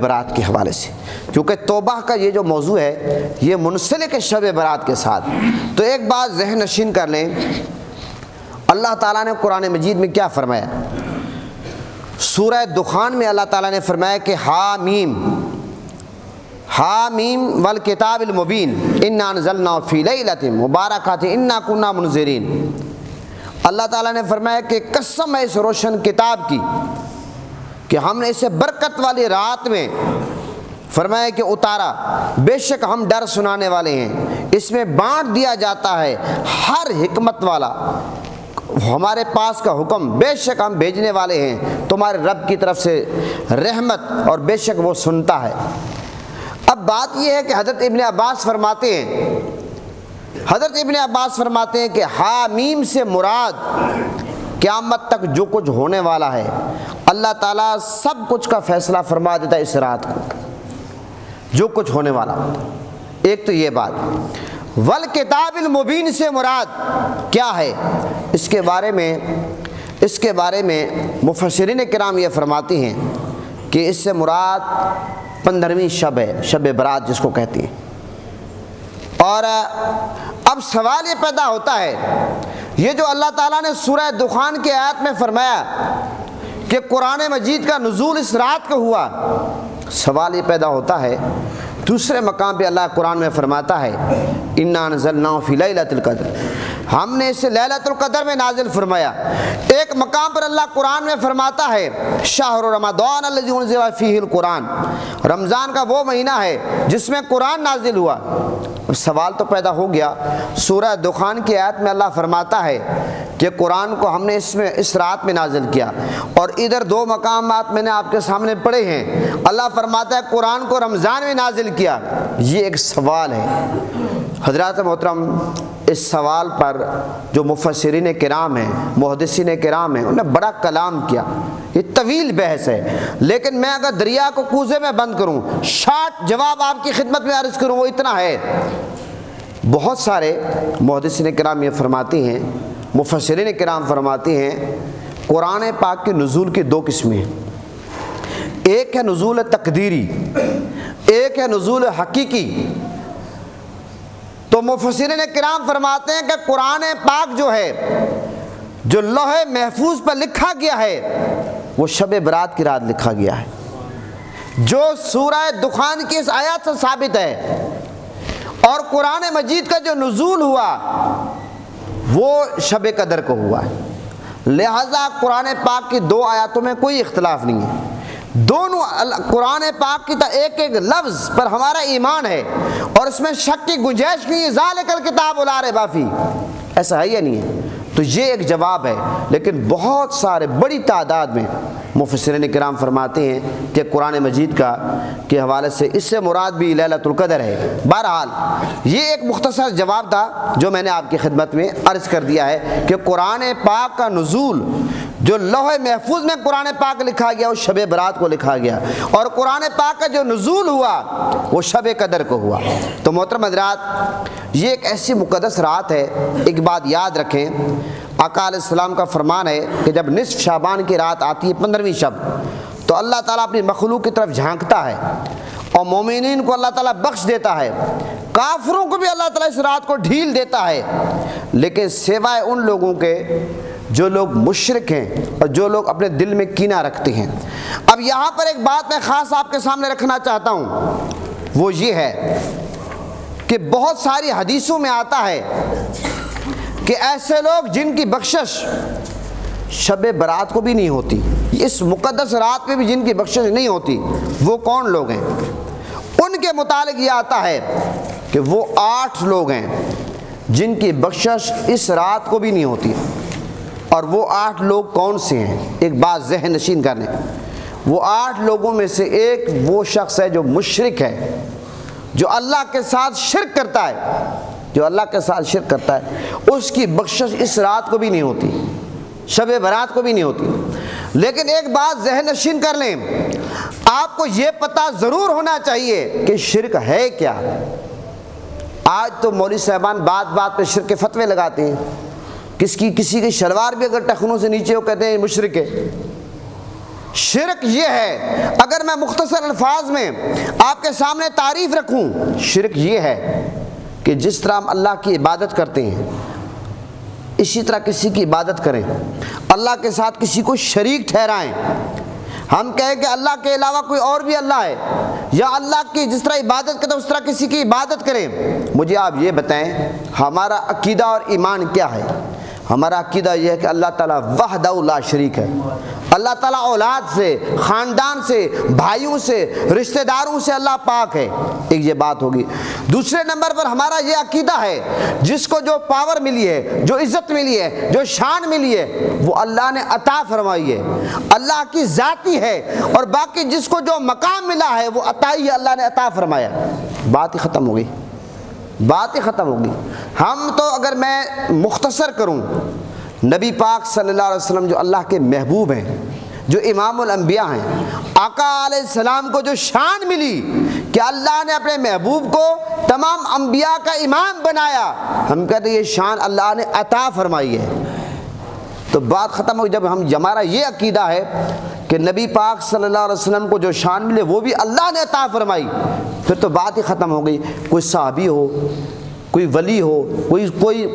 برات کے حوالے سے، کیونکہ توبہ کا یہ جو موضوع ہے یہ منسلک ہے شب برات کے ساتھ۔ تو ایک بات ذہن نشین کر لیں، اللہ تعالیٰ نے قرآن مجید میں کیا فرمایا؟ سورہ دخان میں اللہ تعالیٰ نے فرمایا کہ حامیم حامیم والکتاب المبین انا انزلناہ فی لیلۃ مبارکۃ انا کنا منذرین۔ اللہ تعالیٰ نے فرمایا کہ قسم ہے اس روشن کتاب کی کہ ہم نے اسے برکت والی رات میں فرمایا کہ اتارا، بے شک ہم ڈر سنانے والے ہیں، اس میں بانٹ دیا جاتا ہے ہر حکمت والا، ہمارے پاس کا حکم، بے شک ہم بھیجنے والے ہیں تمہارے رب کی طرف سے رحمت، اور بے شک وہ سنتا ہے۔ اب بات یہ ہے کہ حضرت ابن عباس فرماتے ہیں کہ حامیم سے مراد قیامت تک جو کچھ ہونے والا ہے، اللہ تعالیٰ سب کچھ کا فیصلہ فرما دیتا ہے اس رات کو، جو کچھ ہونے والا ہوتا ہے۔ ایک تو یہ بات، والکتاب المبین سے مراد کیا ہے؟ اس کے بارے میں مفسرین کرام یہ فرماتے ہیں کہ اس سے مراد 15ویں شب ہے، شب برات جس کو کہتے ہیں۔ اور اب سوال یہ پیدا ہوتا ہے، یہ جو اللہ تعالیٰ نے سورہ دخان کی آیت میں فرمایا کہ قرآن مجید کا نزول اس رات کو ہوا، سوال یہ پیدا ہوتا ہے، دوسرے مقام پہ اللہ قرآن میں فرماتا ہے انا انزلناہ فی لیلۃ القدر، ہم نے اسے لیلۃ القدر میں نازل فرمایا۔ ایک مقام پر اللہ قرآن میں فرماتا ہے شہر رمضان الذی انزل فیہ القرآن، رمضان کا وہ مہینہ ہے جس میں قرآن نازل ہوا۔ اب سوال تو پیدا ہو گیا، سورہ دخان کی آیت میں اللہ فرماتا ہے کہ قرآن کو ہم نے اس رات میں نازل کیا، اور ادھر دو مقامات میں نے آپ کے سامنے پڑھے ہیں، اللہ فرماتا ہے قرآن کو رمضان میں نازل کیا۔ یہ ایک سوال ہے حضرات محترم، اس سوال پر جو مفسرین کرام ہیں، محدثین کرام ہیں، انہوں نے بڑا کلام کیا، یہ طویل بحث ہے، لیکن میں اگر دریا کو کوزے میں بند کروں، شارٹ جواب آپ کی خدمت میں عرض کروں، وہ اتنا ہے۔ بہت سارے محدثین کرام یہ فرماتے ہیں، مفسرین کرام فرماتے ہیں قرآن پاک کے نزول کی دو قسمیں ہیں، ایک ہے نزول تقدیری، ایک ہے نزول حقیقی۔ تو مفسرین کرام فرماتے ہیں کہ قرآن پاک جو ہے، جو لوح محفوظ پر لکھا گیا ہے، وہ شب برات کی رات لکھا گیا ہے، جو سورہ دخان کی اس آیات سے ثابت ہے۔ اور قرآن مجید کا جو نزول ہوا وہ شب قدر کو ہوا ہے، لہذا قرآن پاک کی دو آیاتوں میں کوئی اختلاف نہیں ہے، دونوں قرآن پاک کی ایک ایک لفظ پر ہمارا ایمان ہے، اور اس میں شک کی گنجائش نہیں ہے۔ ذالک الکتاب لا ریب فیہ، ایسا ہے یا نہیں ہے؟ تو یہ ایک جواب ہے، لیکن بہت سارے بڑی تعداد میں مفسرین کرام فرماتے ہیں کہ قرآن مجید کا کے حوالے سے اس سے مراد بھی لیلۃ القدر ہے۔ بہرحال یہ ایک مختصر جواب تھا جو میں نے آپ کی خدمت میں عرض کر دیا ہے کہ قرآن پاک کا نزول جو لوح محفوظ میں قرآن پاک لکھا گیا وہ شب برات کو لکھا گیا، اور قرآن پاک کا جو نزول ہوا وہ شب قدر کو ہوا۔ تو محترم حضرات، یہ ایک ایسی مقدس رات ہے۔ ایک بات یاد رکھیں، آقا علیہ السلام کا فرمان ہے کہ جب نصف شعبان کی رات آتی ہے 15ویں شب، تو اللہ تعالیٰ اپنی مخلوق کی طرف جھانکتا ہے، اور مومنین کو اللہ تعالیٰ بخش دیتا ہے، کافروں کو بھی اللہ تعالیٰ اس رات کو ڈھیل دیتا ہے، لیکن سوائے ان لوگوں کے جو لوگ مشرک ہیں اور جو لوگ اپنے دل میں کینہ رکھتے ہیں۔ اب یہاں پر ایک بات میں خاص آپ کے سامنے رکھنا چاہتا ہوں، وہ یہ ہے کہ بہت ساری حدیثوں میں آتا ہے کہ ایسے لوگ جن کی بخشش شب برات کو بھی نہیں ہوتی، اس مقدس رات میں بھی جن کی بخشش نہیں ہوتی، وہ کون لوگ ہیں؟ ان کے متعلق یہ آتا ہے کہ وہ 8 لوگ ہیں جن کی بخشش اس رات کو بھی نہیں ہوتی۔ اور وہ 8 لوگ کون سے ہیں؟ ایک بات ذہن نشین کر لیں، وہ 8 لوگوں میں سے ایک وہ شخص ہے جو مشرک ہے، جو اللہ کے ساتھ شرک کرتا ہے، جو اللہ کے ساتھ شرک کرتا ہے، اس کی بخشش اس رات کو بھی نہیں ہوتی، شب برات کو بھی نہیں ہوتی۔ لیکن ایک بات ذہن نشین کر لیں، آپ کو یہ پتہ ضرور ہونا چاہیے کہ شرک ہے کیا۔ آج تو مولوی صاحبان بات بات پہ شرک کے فتوے لگاتے ہیں، کسی کی شلوار بھی اگر ٹخنوں سے نیچے ہو کہتے ہیں مشرک ہے، شرک یہ ہے، اگر میں مختصر الفاظ میں آپ کے سامنے تعریف رکھوں، شرک یہ ہے کہ جس طرح ہم اللہ کی عبادت کرتے ہیں اسی طرح کسی کی عبادت کریں، اللہ کے ساتھ کسی کو شریک ٹھہرائیں، ہم کہیں کہ اللہ کے علاوہ کوئی اور بھی اللہ ہے، یا اللہ کی جس طرح عبادت کرتے ہیں اس طرح کسی کی عبادت کریں۔ مجھے آپ یہ بتائیں ہمارا عقیدہ اور ایمان کیا ہے؟ ہمارا عقیدہ یہ ہے کہ اللہ تعالیٰ وحدہ لا شریک ہے، اللہ تعالیٰ اولاد سے، خاندان سے، بھائیوں سے، رشتہ داروں سے اللہ پاک ہے، ایک یہ بات ہوگی۔ دوسرے نمبر پر ہمارا یہ عقیدہ ہے جس کو جو پاور ملی ہے، جو عزت ملی ہے، جو شان ملی ہے وہ اللہ نے عطا فرمائی ہے، اللہ کی ذاتی ہے، اور باقی جس کو جو مقام ملا ہے وہ عطائی ہے، اللہ نے عطا فرمایا۔ بات ہی ختم ہو گئی، بات ہی ختم ہوگی۔ ہم تو اگر میں مختصر کروں، نبی پاک صلی اللہ علیہ وسلم جو اللہ کے محبوب ہیں، جو امام الانبیاء ہیں، آقا علیہ السلام کو جو شان ملی کہ اللہ نے اپنے محبوب کو تمام انبیاء کا امام بنایا، ہم کہتے ہیں یہ شان اللہ نے عطا فرمائی ہے۔ تو بات ختم ہوگی۔ جب ہمارا یہ عقیدہ ہے کہ نبی پاک صلی اللہ علیہ وسلم کو جو شان ملے وہ بھی اللہ نے عطا فرمائی، پھر تو بات ہی ختم ہو گئی۔ کوئی صحابی ہو، کوئی ولی ہو، کوئی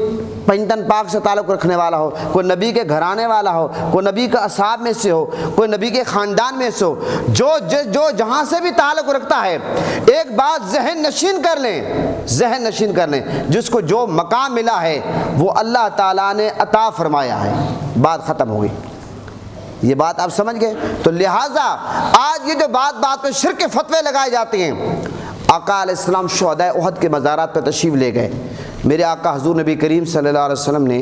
پنجتن پاک سے تعلق رکھنے والا ہو، کوئی نبی کے گھرانے والا ہو، کوئی نبی کے اصحاب میں سے ہو، کوئی نبی کے خاندان میں سے ہو، جو جہاں سے بھی تعلق رکھتا ہے، ایک بات ذہن نشین کر لیں، ذہن نشین کر لیں، جس کو جو مقام ملا ہے وہ اللہ تعالیٰ نے عطا فرمایا ہے۔ بات ختم ہو گئی۔ یہ بات آپ سمجھ گئے؟ تو لہٰذا آج یہ جو بات پہ شرک کے فتوے لگائے جاتے ہیں، آقا علیہ السلام شہداء احد کے مزارات پہ تشریف لے گئے، میرے آقا حضور نبی کریم صلی اللہ علیہ وسلم نے،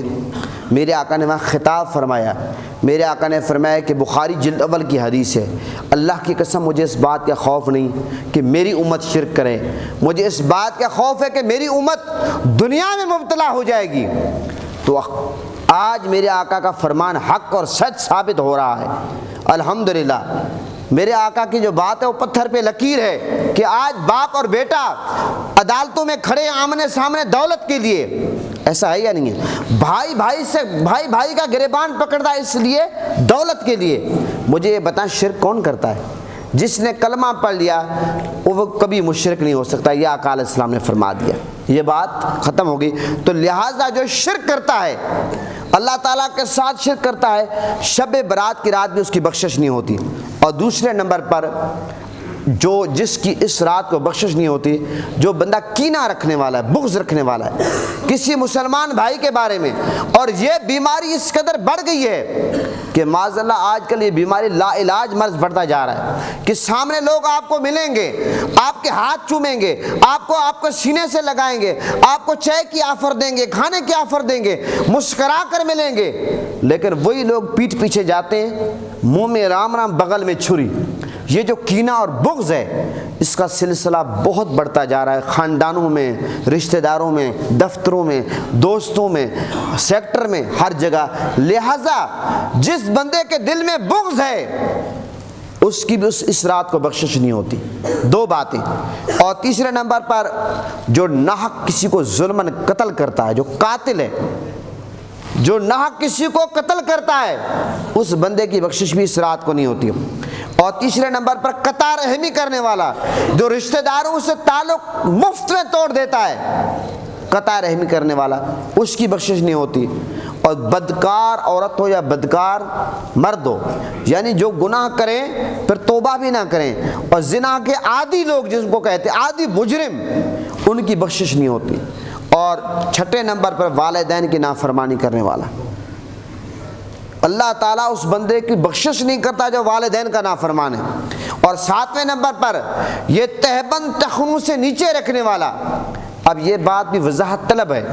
میرے آقا نے وہاں خطاب فرمایا، میرے آقا نے فرمایا کہ بخاری جلد اول کی حدیث ہے، اللہ کی قسم مجھے اس بات کا خوف نہیں کہ میری امت شرک کرے، مجھے اس بات کا خوف ہے کہ میری امت دنیا میں مبتلا ہو جائے گی۔ تو آج میرے آقا کا فرمان حق اور سچ ثابت ہو رہا ہے، الحمدللہ۔ میرے آقا کی جو بات ہے وہ پتھر پہ لکیر ہے کہ آج باپ اور بیٹا عدالتوں میں کھڑے آمنے سامنے دولت کے لیے، ایسا ہے یا نہیں ہے؟ بھائی کا گریبان پکڑتا ہے اس لیے دولت کے لیے۔ مجھے یہ بتائیں شرک کون کرتا ہے؟ جس نے کلمہ پڑھ لیا وہ کبھی مشرک نہیں ہو سکتا، یہ آقا علیہ السلام نے فرما دیا۔ یہ بات ختم ہوگی۔ تو لہٰذا جو شرک کرتا ہے، اللہ تعالیٰ کے ساتھ شرک کرتا ہے، شب برات کی رات بھی اس کی بخشش نہیں ہوتی۔ اور دوسرے نمبر پر جس کی اس رات کو بخشش نہیں ہوتی، جو بندہ کینہ رکھنے والا ہے، بغض رکھنے والا ہے کسی مسلمان بھائی کے بارے میں، اور یہ بیماری اس قدر بڑھ گئی ہے کہ معاذ اللہ آج کل یہ بیماری لا علاج مرض بڑھتا جا رہا ہے کہ سامنے لوگ آپ کو ملیں گے، آپ کے ہاتھ چومیں گے، آپ کو سینے سے لگائیں گے، آپ کو چائے کی آفر دیں گے، کھانے کی آفر دیں گے، مسکرا کر ملیں گے، لیکن وہی لوگ پیٹھ پیچھے جاتے ہیں، منہ میں رام رام بغل میں چھری۔ یہ جو کینہ اور بغض ہے اس کا سلسلہ بہت بڑھتا جا رہا ہے، خاندانوں میں، رشتہ داروں میں، دفتروں میں، دوستوں میں، سیکٹر میں، ہر جگہ۔ لہٰذا جس بندے کے دل میں بغض ہے اس کی بھی اس رات کو بخشش نہیں ہوتی۔ دو باتیں۔ اور تیسرے نمبر پر جو ناحق کسی کو ظلماً قتل کرتا ہے، جو قاتل ہے، جو ناحق کسی کو قتل کرتا ہے، اس بندے کی بخشش بھی اس رات کو نہیں ہوتی۔ اور تیسرے نمبر پر قطع رحمی کرنے والا، جو رشتہ داروں سے تعلق مفت میں توڑ دیتا ہے، قطع رحمی کرنے والا، اس کی بخشش نہیں ہوتی۔ اور بدکار عورت ہو یا بدکار مرد ہو، یعنی جو گناہ کریں پھر توبہ بھی نہ کریں، اور زنا کے عادی لوگ جن کو کہتے ہیں عادی مجرم، ان کی بخشش نہیں ہوتی۔ اور چھٹے نمبر پر والدین کی نافرمانی کرنے والا، اللہ تعالیٰ اس بندے کی بخشش نہیں کرتا جو والدین کا نافرمان ہے۔ اور ساتویں نمبر پر یہ تہبند ٹخنوں سے نیچے رکھنے والا۔ اب یہ بات بھی وضاحت طلب ہے،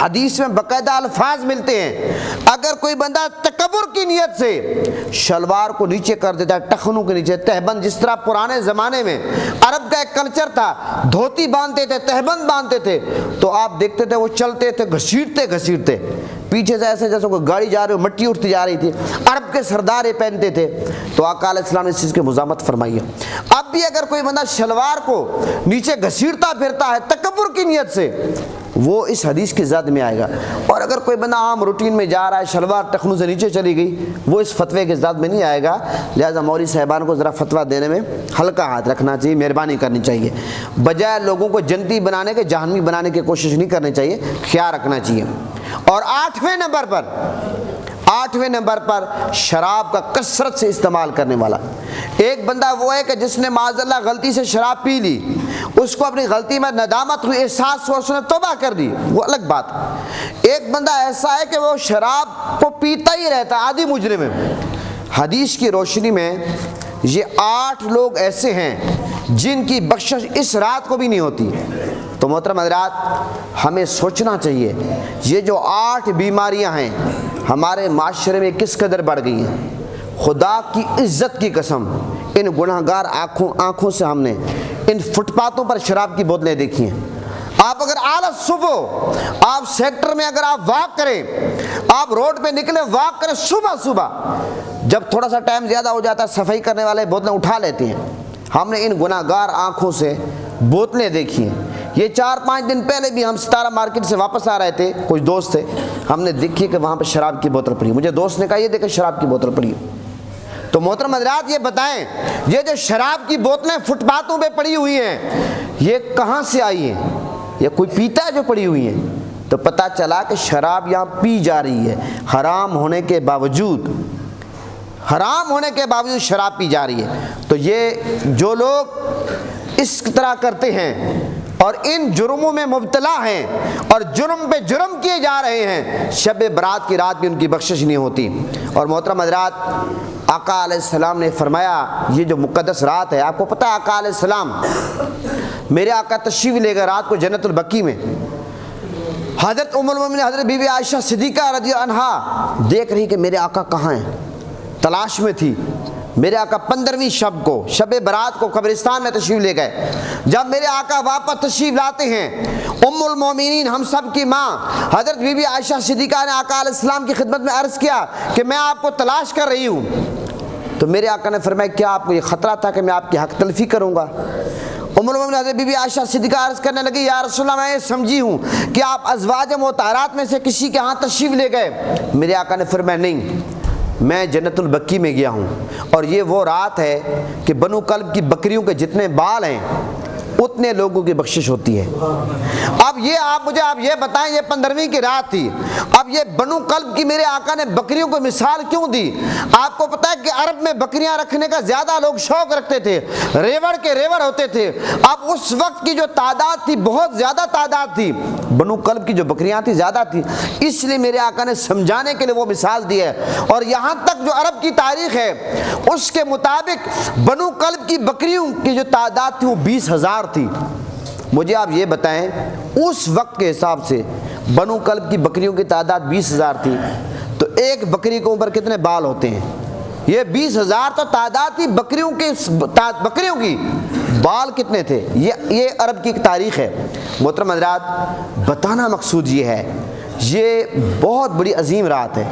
حدیث میں باقاعدہ الفاظ ملتے ہیں، اگر کوئی بندہ تکبر کی نیت سے شلوار کو نیچے کر دیتا ہے، ٹخنوں کے نیچے تہبند، جس طرح پرانے زمانے میں عرب کا ایک کلچر تھا، دھوتی باندھتے تھے، تہبند باندھتے تھے، تو آپ دیکھتے تھے وہ چلتے تھے گھسیٹتے پیچھے سے ایسے جیسے کوئی گاڑی جا رہی ہو، مٹی اٹھتی جا رہی تھی، عرب کے سردار یہ پہنتے تھے۔ تو آقا علیہ السلام نے اس چیز کی مذمت فرمائی ہے۔ اب بھی اگر کوئی بندہ شلوار کو نیچے گھسیٹتا پھرتا ہے تکبر کی نیت سے، وہ اس حدیث کی زد میں آئے گا۔ اور اگر کوئی بندہ عام روٹین میں جا رہا ہے، شلوار ٹخنوں سے نیچے چلی گئی، وہ اس فتوے کے زد میں نہیں آئے گا۔ لہٰذا مولوی صاحبان کو ذرا فتویٰ دینے میں ہلکا ہاتھ رکھنا چاہیے، مہربانی کرنی چاہیے، بجائے لوگوں کو جنتی بنانے کے جہنمی بنانے کی کوشش نہیں کرنی چاہیے، خیال رکھنا چاہیے۔ اور آٹھویں نمبر پر شراب کا کثرت سے استعمال کرنے والا۔ ایک بندہ وہ ہے کہ جس نے معاذ اللہ غلطی سے شراب پی لی، اس کو اپنی غلطی میں ندامت ہوئی، احساس ہوا، اس نے توبہ کر دی، وہ الگ بات۔ ایک بندہ ایسا ہے کہ وہ شراب کو پیتا ہی رہتا، عادی مجرم ہے۔ حدیث کی روشنی میں یہ 8 لوگ ایسے ہیں جن کی بخشش اس رات کو بھی نہیں ہوتی۔ تو محترم حضرات، ہمیں سوچنا چاہیے یہ جو 8 بیماریاں ہیں ہمارے معاشرے میں کس قدر بڑھ گئی ہیں۔ خدا کی عزت کی قسم، ان گناہ گار آنکھوں سے ہم نے ان فٹ پاتھوں پر شراب کی بوتلیں دیکھی ہیں۔ آپ اگر آلس صبح آپ سیکٹر میں اگر آپ واک کریں، آپ روڈ پہ نکلے واک کریں صبح جب تھوڑا سا ٹائم زیادہ ہو جاتا ہے، صفائی کرنے والے بوتلیں اٹھا لیتے ہیں۔ ہم نے ان گناہ گار آنکھوں سے بوتلیں دیکھی ہیں۔ یہ 4-5 دن پہلے بھی ہم ستارہ مارکیٹ سے واپس آ رہے تھے، کچھ دوست تھے، ہم نے دیکھی کہ وہاں پہ شراب کی بوتل پڑی۔ مجھے دوست نے کہا یہ دیکھیں شراب کی بوتل پڑی۔ تو محترم حضرات یہ بتائیں، یہ جو شراب کی بوتلیں فٹ پاتھوں پہ پڑی ہوئی ہیں، یہ کہاں سے آئی ہیں؟ یہ کوئی پیتا ہے جو پڑی ہوئی ہیں؟ تو پتہ چلا کہ شراب یہاں پی جا رہی ہے، حرام ہونے کے باوجود شراب پی جا رہی ہے۔ تو یہ جو لوگ اس طرح کرتے ہیں اور ان جرموں میں مبتلا ہیں اور جرم پہ جرم کیے جا رہے ہیں، شب برات کی رات بھی ان کی بخشش نہیں ہوتی۔ اور محترم حضرات، آقا علیہ السلام نے فرمایا یہ جو مقدس رات ہے، آپ کو پتہ ہے آقا علیہ السلام، میرے آقا تشریف لے گئے رات کو جنت البقیع میں۔ حضرت ام المومنین حضرت بی بی عائشہ صدیقہ رضی اللہ عنہا دیکھ رہی کہ میرے آقا کہاں ہیں، تلاش میں تھی۔ میرے آقا 15ویں شب کو، شب برات کو قبرستان میں تشریف لے گئے۔ جب میرے آقا واپس تشریف لاتے ہیں، ام المومنین ہم سب کی ماں حضرت بی بی عائشہ صدیقہ نے آقا علیہ السلام کی خدمت میں عرض کیا کہ میں آپ کو تلاش کر رہی ہوں۔ تو میرے آقا نے فرمایا کیا آپ کو یہ خطرہ تھا کہ میں آپ کی حق تلفی کروں گا؟ ام المومنین حضرت بی بی عائشہ صدیقہ عرض کرنے لگی یا رسول اللہ میں یہ سمجھی ہوں کہ آپ ازواج مطہرات میں سے کسی کے ہاں تشریف لے گئے۔ میرے آقا نے فرمایا نہیں، میں جنت البقیع میں گیا ہوں، اور یہ وہ رات ہے کہ بنو کلب کی بکریوں کے جتنے بال ہیں اتنے لوگوں کی بخشش ہوتی ہے۔ اب آپ یہ بتائیں، یہ 15ویں کی رات تھی، اب یہ بنو کلب کی میرے آقا نے بکریوں کو مثال کیوں دی؟ آپ کو پتہ ہے کہ عرب میں بکریاں رکھنے کا زیادہ لوگ شوق رکھتے تھے، ریوڑ کے ریوڑ ہوتے تھے۔ اب اس وقت کی جو تعداد تھی بہت زیادہ تعداد تھی، بنو کلب کی جو بکریاں تھی زیادہ تھی، اس لیے میرے آقا نے سمجھانے کے لیے وہ مثال دی ہے۔ اور یہاں تک جو عرب کی تاریخ ہے اس کے مطابق بنو کلب کی بکریوں کی جو تعداد تھی وہ 20,000 تھی۔ مجھے آپ یہ بتائیں اس وقت کے حساب سے بنو کلب کی بکریوں کی تعداد 20,000 تھی، تو ایک بکری کے اوپر کتنے بال ہوتے ہیں؟ یہ 20,000 تو تعداد تھی بکریوں کی، بال کتنے تھے؟ یہ عرب کی ایک تاریخ ہے۔ محترم حضرات، بتانا مقصود یہ ہے، یہ بہت بڑی عظیم رات ہے۔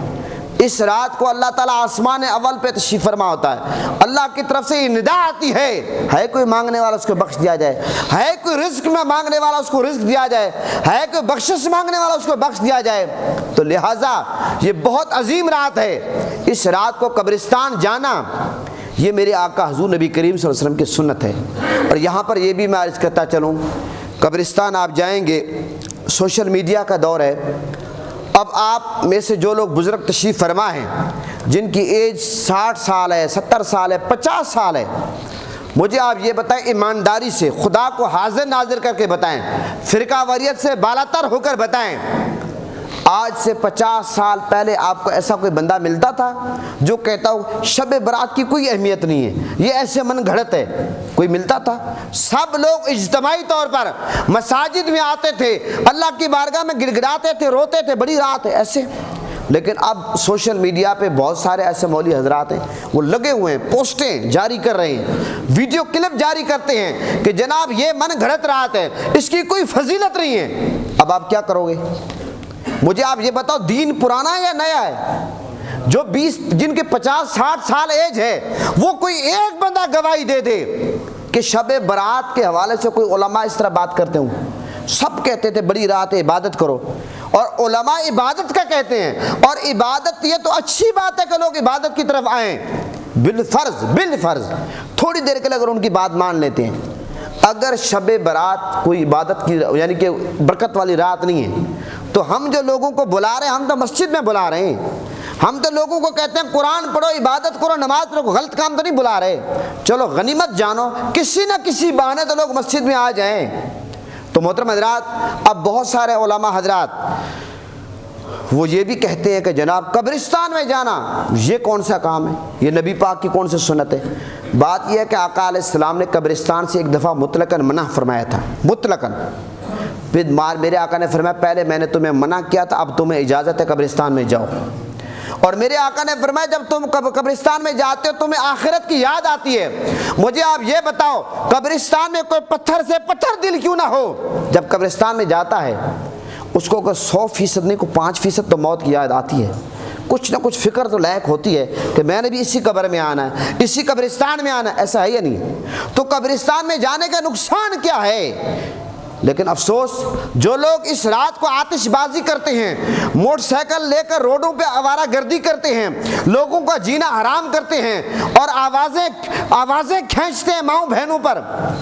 اس رات کو اللہ تعالیٰ آسمان اول پہ تشریف فرما ہوتا ہے، اللہ کی طرف سے یہ ندا آتی ہے کوئی مانگنے والا اس کو بخش دیا جائے، ہے کوئی رزق میں مانگنے والا اس کو رزق دیا جائے، ہے کوئی بخشش مانگنے والا اس کو بخش دیا جائے۔ تو لہٰذا یہ بہت عظیم رات ہے۔ اس رات کو قبرستان جانا یہ میرے آقا حضور نبی کریم صلی اللہ علیہ وسلم کی سنت ہے۔ اور یہاں پر یہ بھی میں عرض کرتا چلوں، قبرستان آپ جائیں گے، سوشل میڈیا کا دور ہے، اب آپ میں سے جو لوگ بزرگ تشریف فرما ہیں جن کی ایج 60 سال ہے، 70 سال ہے، 50 سال ہے، مجھے آپ یہ بتائیں ایمانداری سے، خدا کو حاضر ناظر کر کے بتائیں، فرقہ واریت سے بالاتر ہو کر بتائیں، آج سے 50 سال پہلے آپ کو ایسا کوئی بندہ ملتا تھا جو کہتا ہو شب برات کی کوئی اہمیت نہیں ہے، یہ ایسے من گھڑت ہے؟ کوئی ملتا تھا؟ سب لوگ اجتماعی طور پر مساجد میں آتے تھے، اللہ کی بارگاہ میں گڑ گڑاتے تھے، روتے تھے، بڑی رات ہے ایسے۔ لیکن اب سوشل میڈیا پہ بہت سارے ایسے مولوی حضرات ہیں، وہ لگے ہوئے ہیں، پوسٹیں جاری کر رہے ہیں، ویڈیو کلپ جاری کرتے ہیں کہ جناب یہ من گھڑت رات ہے، اس کی کوئی فضیلت نہیں ہے۔ اب آپ کیا کرو گے؟ مجھے آپ یہ بتاؤ دین پرانا ہے یا نیا ہے؟ جو جن کے 50-60 سال ایج ہے وہ کوئی ایک بندہ گواہی دے دے کہ شب برات کے حوالے سے کوئی علماء اس طرح بات کرتے ہوں، سب کہتے تھے بڑی رات ہے عبادت کرو، اور علماء عبادت کا کہتے ہیں، اور عبادت یہ تو اچھی بات ہے کہ لوگ عبادت کی طرف آئیں بالفرض تھوڑی دیر کے لیے اگر ان کی بات مان لیتے ہیں۔ اگر شب برات کوئی عبادت کی یعنی کہ برکت والی رات نہیں ہے تو ہم جو لوگوں کو بلا رہے ہیں، ہم تو مسجد میں بلا رہے ہیں، ہم تو لوگوں کو کہتے ہیں قرآن پڑھو، عبادت کرو، نماز پڑھو، غلط کام تو نہیں بلا رہے۔ چلو غنیمت جانو، کسی نہ کسی بہانے تو لوگ مسجد میں آ جائیں۔ تو محترم حضرات، اب بہت سارے علماء حضرات وہ یہ بھی کہتے ہیں کہ جناب قبرستان میں جانا یہ کون سا کام ہے، یہ نبی پاک کی کون سی سنت ہے؟ بات یہ ہے کہ آقا علیہ السلام نے قبرستان سے ایک دفعہ مطلقاً منع فرمایا تھا، مطلقاً۔ پھر میرے آقا نے فرمایا پہلے میں نے تمہیں منع کیا تھا، اب تمہیں اجازت ہے قبرستان میں جاؤ۔ اور میرے آقا نے فرمایا جب تم قبرستان میں جاتے ہو تمہیں آخرت کی یاد آتی ہے، مجھے آپ یہ بتاؤ قبرستان میں کوئی پتھر سے پتھر دل کیوں نہ ہو؟ جب قبرستان میں جاتا ہے اس کو اگر 100% نہیں کو 5% تو موت کی یاد آتی ہے، کچھ نہ کچھ فکر تو لائق ہوتی ہے کہ میں نے بھی اسی قبر میں آنا ہے، اسی قبرستان میں آنا ہے، ایسا ہے یا نہیں؟ تو قبرستان میں جانے کا نقصان کیا ہے؟ لیکن افسوس جو لوگ اس رات کو آتش بازی کرتے ہیں، موٹر سائیکل لے کر روڈوں پہ آوارہ گردی کرتے ہیں، لوگوں کا جینا حرام کرتے ہیں اور آوازیں کھینچتے ہیں ماؤں بہنوں پر،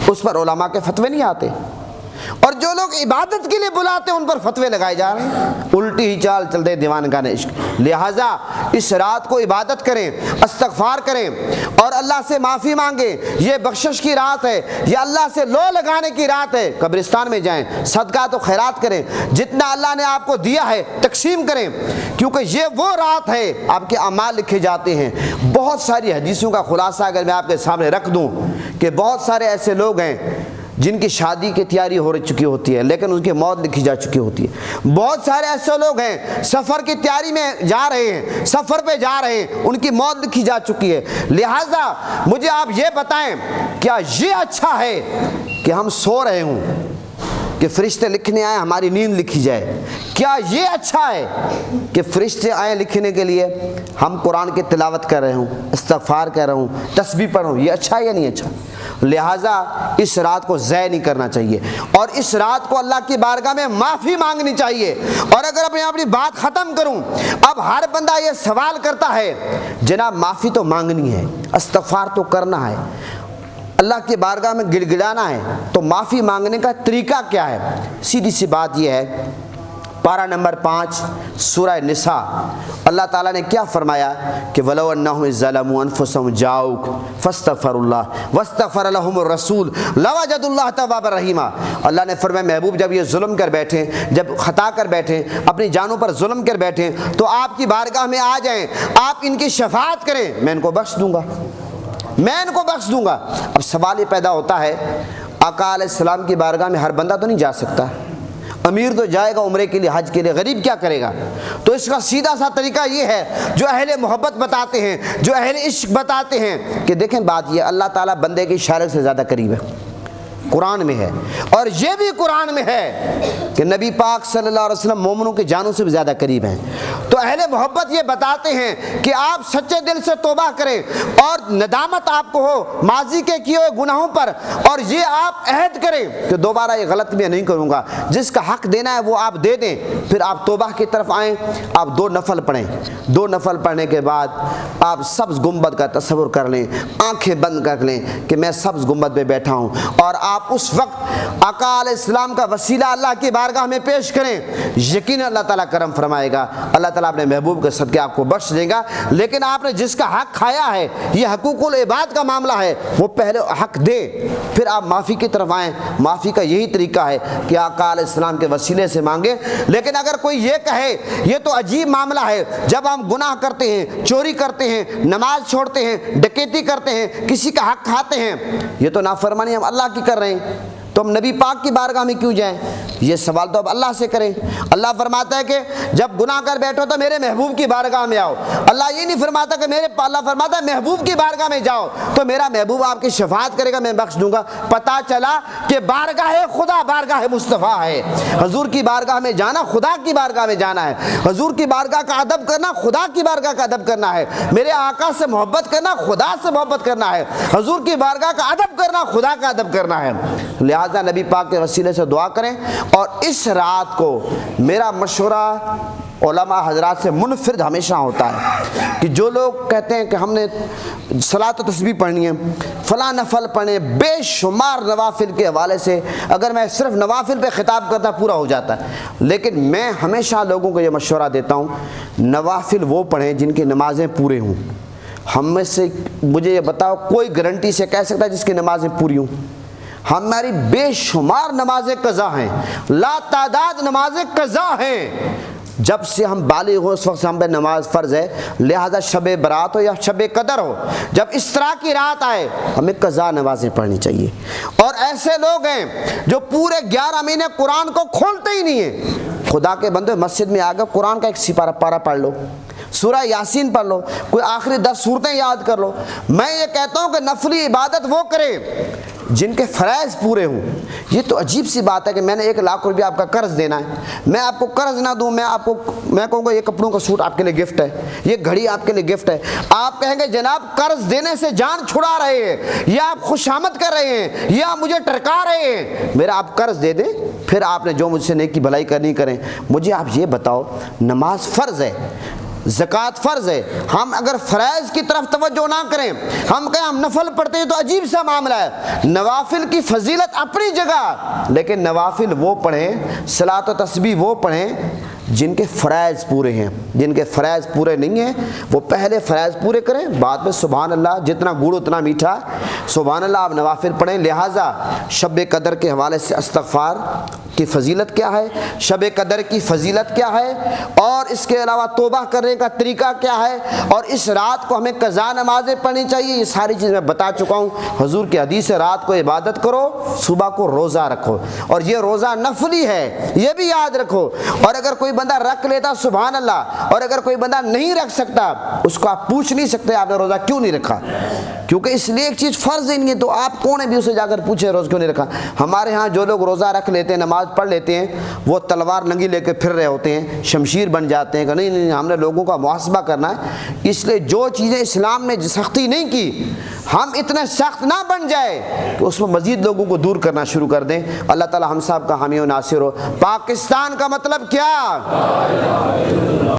اس پر علماء کے فتوے نہیں آتے۔ اور جو لوگ عبادت کے لیے بلاتے ہیں ان پر فتوے لگائے جا رہے ہیں، الٹی ہی چال چل رہے دیوانگان عشق۔ لہٰذا اس رات کو عبادت کریں، استغفار کریں اور اللہ سے معافی مانگیں، یہ بخشش کی رات ہے، یہ اللہ سے لو لگانے کی رات ہے۔ قبرستان میں جائیں، صدقات و خیرات کریں، جتنا اللہ نے آپ کو دیا ہے تقسیم کریں، کیونکہ یہ وہ رات ہے آپ کے اعمال لکھے جاتے ہیں۔ بہت ساری حدیثوں کا خلاصہ اگر میں آپ کے سامنے رکھ دوں کہ بہت سارے ایسے لوگ ہیں جن کی شادی کی تیاری ہو چکی ہوتی ہے لیکن ان کی موت لکھی جا چکی ہوتی ہے۔ بہت سارے ایسے لوگ ہیں سفر کی تیاری میں جا رہے ہیں، سفر پہ جا رہے ہیں، ان کی موت لکھی جا چکی ہے۔ لہٰذا مجھے آپ یہ بتائیں کیا یہ اچھا ہے کہ ہم سو رہے ہوں کہ فرشتے لکھنے آئے ہماری نیند لکھی جائے؟ کیا یہ اچھا ہے کہ فرشتے آئے لکھنے کے لیے ہم قرآن کی تلاوت کر رہے ہوں، استغفار کر رہا ہوں، تسبیح پڑھ رہا ہوں؟ یہ اچھا ہے یا نہیں اچھا؟ لہٰذا اس رات کو ضائع نہیں کرنا چاہیے اور اس رات کو اللہ کی بارگاہ میں معافی مانگنی چاہیے۔ اور اگر میں اپنی بات ختم کروں، اب ہر بندہ یہ سوال کرتا ہے جناب معافی تو مانگنی ہے، استغفار تو کرنا ہے، اللہ کی بارگاہ میں گڑ گڑانا ہے، تو معافی مانگنے کا طریقہ کیا ہے؟ سیدھی سی بات یہ ہے، پارہ نمبر 5 سورہ نساء، اللہ تعالیٰ نے کیا فرمایا کہ وَلَوْ أَنَّهُمْ إِذْ ظَلَمُوا أَنفُسَهُمْ جَاءُوكَ فَاسْتَغْفَرُوا اللَّهَ وَاسْتَغْفَرَ لَهُمُ الرَّسُولُ لَوَجَدُوا اللَّهَ تَوَّابًا رَحِيمًا۔ اللہ نے فرمایا محبوب جب یہ ظلم کر بیٹھیں، جب خطا کر بیٹھیں، اپنی جانوں پر ظلم کر بیٹھیں تو آپ کی بارگاہ میں آ جائیں، آپ ان کی شفاعت کریں، میں ان کو بخش دوں گا، میں ان کو بخش دوں گا۔ اب سوال یہ پیدا ہوتا ہے آقا علیہ السلام کی بارگاہ میں ہر بندہ تو نہیں جا سکتا، امیر تو جائے گا عمرے کے لیے، حج کے لیے، غریب کیا کرے گا؟ تو اس کا سیدھا سا طریقہ یہ ہے جو اہل محبت بتاتے ہیں، جو اہل عشق بتاتے ہیں کہ دیکھیں بات یہ اللہ تعالیٰ بندے کے اشارے سے زیادہ قریب ہے، قرآن میں ہے، اور یہ بھی قرآن میں ہے کہ نبی پاک صلی اللہ علیہ وسلم مومنوں کے جانوں سے بھی زیادہ قریب ہیں۔ تو اہل محبت یہ بتاتے ہیں کہ آپ سچے دل سے توبہ کریں اور ندامت آپ کو ہو ماضی کے کیے ہوئے گناہوں پر، اور یہ آپ عہد کریں کہ دوبارہ یہ غلط میں نہیں کروں گا، جس کا حق دینا ہے وہ آپ دے دیں، پھر آپ توبہ کی طرف آئیں، آپ 2 نفل پڑھیں، 2 نفل پڑھنے کے بعد آپ سبز گنبد کا تصور کر لیں، آنکھیں بند کر لیں کہ میں سبز گنبد پہ بیٹھا ہوں، اور آپ اس وقت آقا علیہ السلام کا وسیلہ اللہ کی بارگاہ میں پیش کریں، یقین اللہ تعالیٰ کرم فرمائے گا، اللہ تعالیٰ اپنے محبوب کے صدقے آپ کو بخش دے گا۔ لیکن آپ نے جس کا حق کھایا ہے، یہ حقوق العباد کا معاملہ ہے، وہ پہلے حق دے، پھر آپ معافی کی طرف آئیں۔ معافی کا یہی طریقہ ہے کہ آقا علیہ السلام کے وسیلے سے مانگیں۔ لیکن اگر کوئی یہ کہے یہ تو عجیب معاملہ ہے، جب ہم گناہ کرتے ہیں، چوری کرتے ہیں، نماز چھوڑتے ہیں، ڈکیتی کرتے ہیں، کسی کا حق کھاتے ہیں، یہ تو نافرمانی ہم اللہ کی کر رہے ہیں، تو ہم نبی پاک کی بارگاہ میں کیوں جائیں؟ یہ سوال تو اب اللہ سے کریں۔ اللہ فرماتا ہے کہ جب گناہ کر بیٹھو تو میرے محبوب کی بارگاہ میں آؤ۔ اللہ یہ نہیں فرماتا کہ اللہ فرماتا ہے محبوب کی بارگاہ میں جاؤ تو میرا محبوب آپ کی شفاعت کرے گا، میں بخش دوں گا۔ پتہ چلا کہ بارگاہ خدا بارگاہ مصطفیٰ ہے، حضور کی بارگاہ میں جانا خدا کی بارگاہ میں جانا ہے، حضور کی بارگاہ کا ادب کرنا خدا کی بارگاہ کا ادب کرنا ہے، میرے آقا سے محبت کرنا خدا سے محبت کرنا ہے، حضور کی بارگاہ کا ادب کرنا خدا کا ادب کرنا ہے۔ لہٰذا لہٰذا نبی پاک کے وسیلے سے دعا کریں. اور اس رات کو میرا مشورہ علماء حضرات سے منفرد ہمیشہ ہوتا ہے کہ جو لوگ کہتے ہیں کہ ہم نے صلاۃ و تسبیح پڑھنی ہے، فلاں نفل پڑھیں، بے شمار نوافل کے حوالے سے اگر میں صرف نوافل پہ خطاب کرتا پورا ہو جاتا ہے. لیکن میں ہمیشہ لوگوں کو یہ مشورہ دیتا ہوں، نوافل وہ پڑھیں جن کی نمازیں پورے ہوں. ہم میں سے مجھے یہ بتاؤ کوئی گارنٹی سے کہہ سکتا ہے جس کی نمازیں پوری ہوں؟ ہماری بے شمار نمازیں قضا ہیں، لا تعداد نمازیں قضا ہیں. جب سے ہم بالغ ہو اس وقت سے ہم پہ نماز فرض ہے. لہذا شب برات ہو یا شب قدر ہو، جب اس طرح کی رات آئے ہمیں قضا نمازیں پڑھنی چاہیے. اور ایسے لوگ ہیں جو پورے 11 مہینے قرآن کو کھولتے ہی نہیں ہیں. خدا کے بندے مسجد میں آ گئے، قرآن کا ایک سپارہ پارہ پڑھ لو، سورہ یاسین پڑھ لو، کوئی آخری 10 صورتیں یاد کر لو. میں یہ کہتا ہوں کہ نفلی عبادت وہ کرے جن کے فرائض پورے ہوں. یہ تو عجیب سی بات ہے کہ میں نے 1 لاکھ روپیہ آپ کا قرض دینا ہے، میں آپ کو قرض نہ دوں، میں کہوں گا یہ کپڑوں کا سوٹ آپ کے لیے گفٹ ہے، یہ گھڑی آپ کے لیے گفٹ ہے. آپ کہیں گے جناب قرض دینے سے جان چھڑا رہے ہیں، یا آپ خوشامد کر رہے ہیں، یا مجھے ٹرکا رہے ہیں. میرا آپ قرض دے دیں، پھر آپ نے جو مجھ سے نیکی بھلائی کرنی کریں. مجھے آپ یہ بتاؤ، نماز فرض ہے، زکوٰۃ فرض ہے. ہم اگر فرائض کی طرف توجہ نہ کریں، ہم کہیں ہم نفل پڑھتے ہیں تو عجیب سا معاملہ ہے. نوافل کی فضیلت اپنی جگہ، لیکن نوافل وہ پڑھیں، صلاۃ و تسبیح وہ پڑھیں جن کے فرائض پورے ہیں. جن کے فرائض پورے نہیں ہیں وہ پہلے فرائض پورے کریں، بعد میں سبحان اللہ، جتنا گڑ اتنا میٹھا، سبحان اللہ آپ نوافل پڑھیں. لہٰذا شب قدر کے حوالے سے استغفار کی فضیلت کیا ہے، شب قدر کی فضیلت کیا ہے، اور اس کے علاوہ توبہ کرنے کا طریقہ کیا ہے، اور اس رات کو ہمیں قضا نمازیں پڑھنی چاہیے. یہ ساری چیز میں بتا چکا ہوں. حضور کی حدیث ہے رات کو عبادت کرو، صبح کو روزہ رکھو، اور یہ روزہ نفلی ہے، یہ بھی یاد رکھو. اور اگر کوئی بندہ رکھ لیتا سبحان اللہ، اور اگر کوئی بندہ نہیں رکھ سکتا اس کو آپ پوچھ نہیں سکتے آپ نے روزہ کیوں نہیں رکھا، کیونکہ اس لیے ایک چیز فرض ہی نہیں ہے. تو آپ کون ہے بھی اسے جا کر پوچھے روزہ کیوں نہیں رکھا. ہمارے ہاں جو لوگ روزہ رکھ لیتے ہیں، نماز پڑھ لیتے ہیں، وہ تلوار ننگی لے کے پھر رہے ہوتے ہیں، شمشیر بن جاتے ہیں کہ نہیں نہیں ہم نے لوگوں کا محاسبہ کرنا ہے. اس لیے جو چیزیں اسلام نے سختی نہیں کی، ہم اتنے سخت نہ بن جائے کہ اس میں مزید لوگوں کو دور کرنا شروع کر دیں. اللہ تعالی ہم سب کا حامی و ناصر ہو. پاکستان کا مطلب کیا؟